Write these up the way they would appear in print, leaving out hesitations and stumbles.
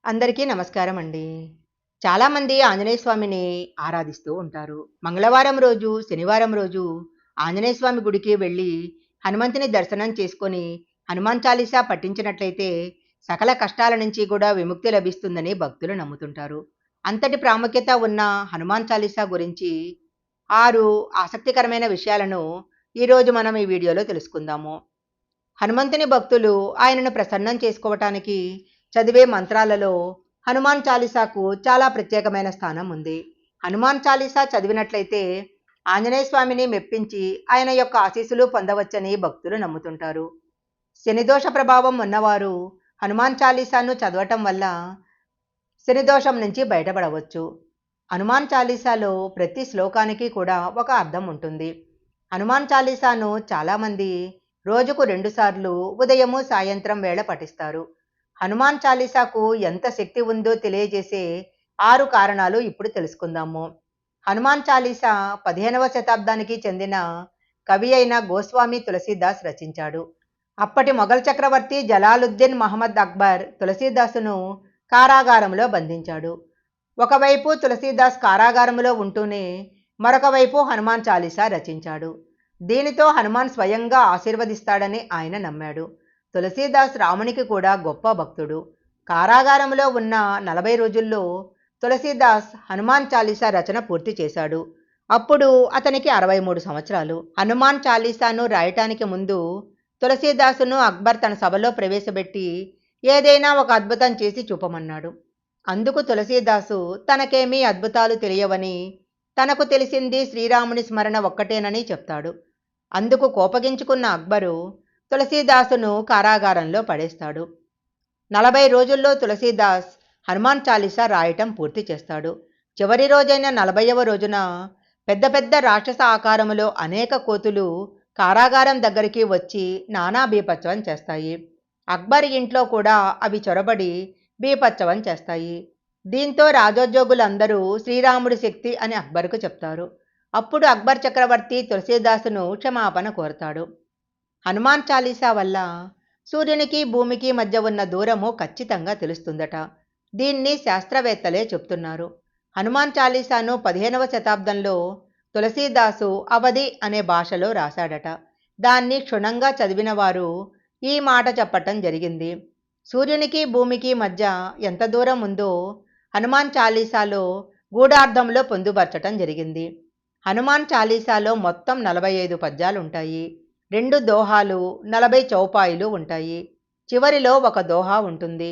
అందరికీ నమస్కారం అండి. చాలామంది ఆంజనేయ స్వామిని ఆరాధిస్తూ ఉంటారు. మంగళవారం రోజు, శనివారం రోజు ఆంజనేయ స్వామి గుడికి వెళ్ళి హనుమంతుని దర్శనం చేసుకొని హనుమాన్ చాలీసా పఠించినట్లయితే సకల కష్టాల నుంచి కూడా విముక్తి లభిస్తుందని భక్తులు నమ్ముతుంటారు. అంతటి ప్రాముఖ్యత ఉన్న హనుమాన్ చాలీసా గురించి 6 ఆసక్తికరమైన విషయాలను ఈరోజు మనం ఈ వీడియోలో తెలుసుకుందాము. హనుమంతుని భక్తులు ఆయనను ప్రసన్నం చేసుకోవటానికి చదివే మంత్రాలలో హనుమాన్ చాలీసాకు చాలా ప్రత్యేకమైన స్థానం ఉంది. హనుమాన్ చాలీసా చదివినట్లయితే ఆంజనేయ స్వామిని మెప్పించి ఆయన యొక్క ఆశీస్సులు పొందవచ్చని భక్తులు నమ్ముతుంటారు. శనిదోష ప్రభావం ఉన్నవారు హనుమాన్ చాలీసాను చదవటం వల్ల శనిదోషం నుంచి బయటపడవచ్చు. హనుమాన్ చాలీసాలో ప్రతి శ్లోకానికి కూడా ఒక అర్థం ఉంటుంది. హనుమాన్ చాలీసాను చాలామంది రోజుకు 2 సార్లు ఉదయము సాయంత్రం వేళ పఠిస్తారు. హనుమాన్ చాలీసాకు ఎంత శక్తి ఉందో తెలియజేసే 6 కారణాలు ఇప్పుడు తెలుసుకుందాము. హనుమాన్ చాలీసా 15వ శతాబ్దానికి చెందిన కవి అయిన గోస్వామి తులసీదాస్ రచించాడు. అప్పటి మొఘల్ చక్రవర్తి జలాలుద్దీన్ మహమ్మద్ అక్బర్ తులసీదాసును కారాగారంలో బంధించాడు. ఒకవైపు తులసీదాస్ కారాగారంలో ఉంటూనే మరొక వైపు హనుమాన్ చాలీసా రచించాడు. దీనితో హనుమాన్ స్వయంగా ఆశీర్వదిస్తాడని ఆయన నమ్మాడు. తులసీదాస్ రామునికి కూడా గొప్ప భక్తుడు. కారాగారంలో ఉన్న 40 రోజుల్లో తులసీదాస్ హనుమాన్ చాలీసా రచన పూర్తి చేశాడు. అప్పుడు అతనికి 63 సంవత్సరాలు. హనుమాన్ చాలీసాను రాయటానికి ముందు తులసీదాసును అక్బర్ తన సభలో ప్రవేశపెట్టి ఏదైనా ఒక అద్భుతం చేసి చూపమన్నాడు. అందుకు తులసీదాసు తనకేమీ అద్భుతాలు తెలియవని, తనకు తెలిసింది శ్రీరాముని స్మరణ ఒక్కటేనని చెప్తాడు. అందుకు కోపగించుకున్న అక్బరు తులసీదాసును కారాగారంలో పడేస్తాడు. 40 రోజుల్లో తులసీదాస్ హనుమాన్ చాలీసా రాయటం పూర్తి చేస్తాడు. చివరి రోజైన 40వ రోజున పెద్ద పెద్ద రాక్షస ఆకారములో అనేక కోతులు కారాగారం దగ్గరికి వచ్చి నానా బీభత్సం చేస్తాయి. అక్బర్ ఇంట్లో కూడా అవి చొరబడి బీభత్సం చేస్తాయి. దీంతో రాజోద్యోగులందరూ శ్రీరాముడి శక్తి అని అక్బర్కు చెప్తారు. అప్పుడు అక్బర్ చక్రవర్తి తులసీదాసును క్షమాపణ కోరతాడు. హనుమాన్ చాలీసా వల్ల సూర్యునికి భూమికి మధ్య ఉన్న దూరము ఖచ్చితంగా తెలుస్తుందట. దీన్ని శాస్త్రవేత్తలే చెప్తున్నారు. హనుమాన్ చాలీసాను 15వ శతాబ్దంలో తులసీదాసు అవధి అనే భాషలో రాశాడట. దాన్ని క్షుణ్ణంగా చదివిన వారు ఈ మాట చెప్పటం జరిగింది. సూర్యునికి భూమికి మధ్య ఎంత దూరం ఉందో హనుమాన్ చాలీసాలో గూఢార్థంలో పొందుపరచటం జరిగింది. హనుమాన్ చాలీసాలో మొత్తం 45 పద్యాలుంటాయి. 2 దోహాలు, 40 చౌపాయిలు ఉంటాయి. చివరిలో ఒక దోహా ఉంటుంది.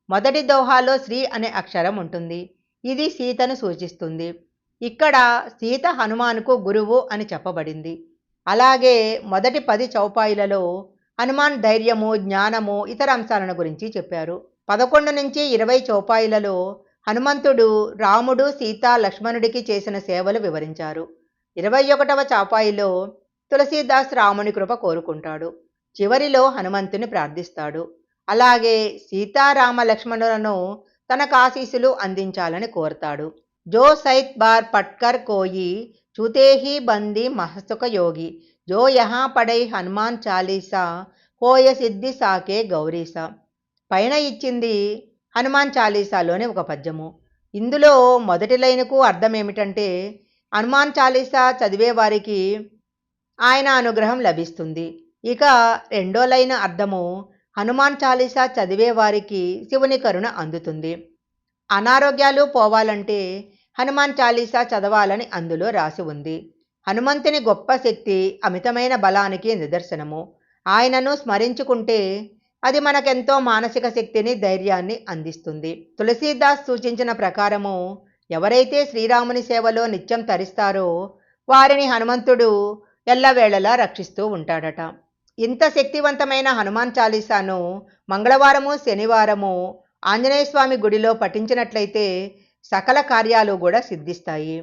మొదటి దోహాలో శ్రీ అనే అక్షరం ఉంటుంది. ఇది సీతను సూచిస్తుంది. ఇక్కడ సీత హనుమాన్కు గురువు అని చెప్పబడింది. అలాగే మొదటి 10 చౌపాయిలలో హనుమాన్ ధైర్యము, జ్ఞానము, ఇతర అంశాలను గురించి చెప్పారు. 11 నుంచి 20 చౌపాయిలలో హనుమంతుడు రాముడు, సీత, లక్ష్మణుడికి చేసిన సేవలు వివరించారు. 21వ చౌపాయిలో తులసీదాస్ రాముని కృప కోరుకుంటాడు. చివరిలో హనుమంతుని ప్రార్థిస్తాడు. అలాగే సీతారామ లక్ష్మణులను తనకు ఆశీస్సులు అందించాలని కోరతాడు. జో సైత్ బార్ పట్కర్ కోయి చూతేహి బంది మహసుక యోగి జో యహా పడై హనుమాన్ చాలీసా హోయ సిద్ధి సాకే గౌరీసా. పైన ఇచ్చింది హనుమాన్ చాలీసాలోని ఒక పద్యము. ఇందులో మొదటి లైనుకు అర్థం ఏమిటంటే హనుమాన్ చాలీసా చదివే వారికి ఆయన అనుగ్రహం లభిస్తుంది. ఇక రెండో లైన్ అర్థము హనుమాన్ చాలీసా చదివే వారికి శివుని కరుణ అందుతుంది. అనారోగ్యాలు పోవాలంటే హనుమాన్ చాలీసా చదవాలని అందులో రాసి ఉంది. హనుమంతుని గొప్ప శక్తి అమితమైన బలానికి నిదర్శనము. ఆయనను స్మరించుకుంటే అది మనకెంతో మానసిక శక్తిని, ధైర్యాన్ని అందిస్తుంది. తులసీదాస్ సూచించిన ప్రకారము ఎవరైతే శ్రీరాముని సేవలో నిత్యం తరిస్తారో వారిని హనుమంతుడు ఎల్లవేళలా రక్షిస్తూ ఉంటాడట. ఇంత శక్తివంతమైన హనుమాన్ చాలీసాను మంగళవారము, శనివారము ఆంజనేయ స్వామి గుడిలో పఠించినట్లయితే సకల కార్యాలు కూడా సిద్ధిస్తాయి.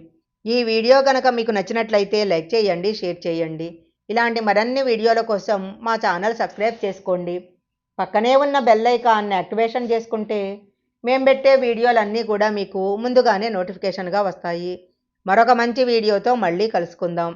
ఈ వీడియో కనుక మీకు నచ్చినట్లయితే లైక్ చేయండి, షేర్ చేయండి. ఇలాంటి మరిన్ని వీడియోల కోసం మా ఛానల్ సబ్స్క్రైబ్ చేసుకోండి. పక్కనే ఉన్న బెల్ ఐకాన్ని యాక్టివేషన్ చేసుకుంటే మేము పెట్టే వీడియోలన్నీ కూడా మీకు ముందుగానే నోటిఫికేషన్గా వస్తాయి. మరొక మంచి వీడియోతో మళ్ళీ కలుసుకుందాం.